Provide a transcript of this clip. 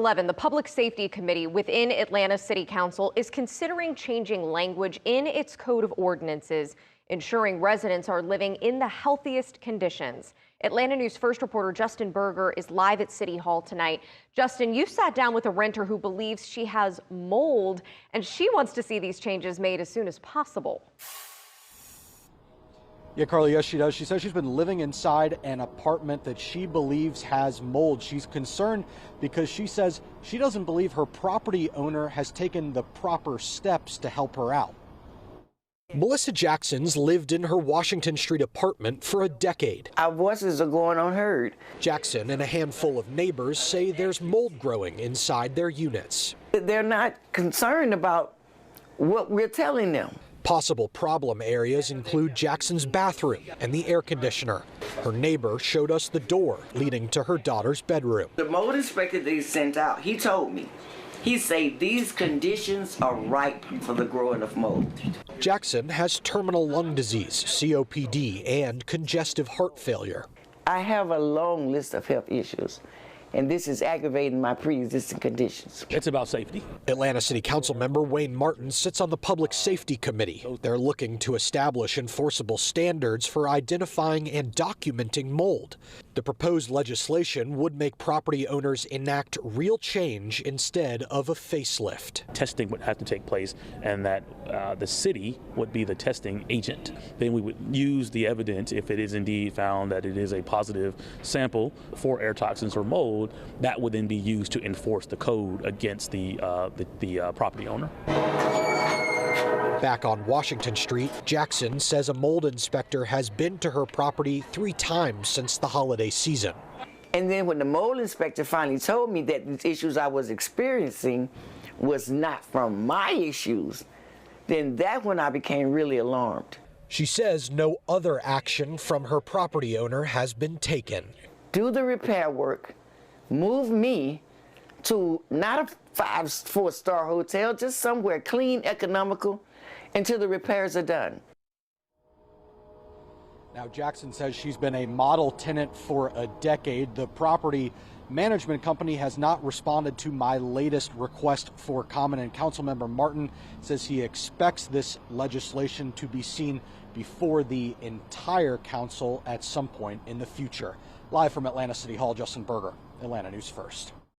11, the Public Safety Committee within Atlanta City Council is considering changing language in its code of ordinances, ensuring residents are living in the healthiest conditions. Atlanta News First reporter Justin Berger is live at City Hall tonight. Justin, you sat down with a renter who believes she has mold, and she wants to see these changes made as soon as possible. Yeah, Carly, yes, she does. She says she's been living inside an apartment that she believes has mold. She's concerned because she says she doesn't believe her property owner has taken the proper steps to help her out. Melissa Jackson's lived in her Washington Street apartment for a decade. Our voices are going unheard. Jackson and a handful of neighbors say there's mold growing inside their units. They're not concerned about what we're telling them. Possible problem areas include Jackson's bathroom and the air conditioner. Her neighbor showed us the door leading to her daughter's bedroom. The mold inspector they sent out, he told me, he said these conditions are ripe for the growing of mold. Jackson has terminal lung disease, COPD, and congestive heart failure. I have a long list of health issues, and this is aggravating my pre-existing conditions. It's about safety. Atlanta City Council member Wayne Martin sits on the Public Safety Committee. They're looking to establish enforceable standards for identifying and documenting mold. The proposed legislation would make property owners enact real change instead of a facelift. Testing would have to take place, and that the city would be the testing agent. Then we would use the evidence, if it is indeed found that it is a positive sample for air toxins or mold, that would then be used to enforce the code against the property owner. Back on Washington Street, Jackson says a mold inspector has been to her property 3 times since the holiday season. And then when the mold inspector finally told me that the issues I was experiencing was not from my issues, then that's when I became really alarmed. She says no other action from her property owner has been taken. Do the repair work, move me to not a 4-star hotel, just somewhere clean, economical, until the repairs are done. Now, Jackson says she's been a model tenant for a decade. The property management company has not responded to my latest request for comment, and Councilmember Martin says he expects this legislation to be seen before the entire council at some point in the future. Live from Atlanta City Hall, Justin Berger, Atlanta News First.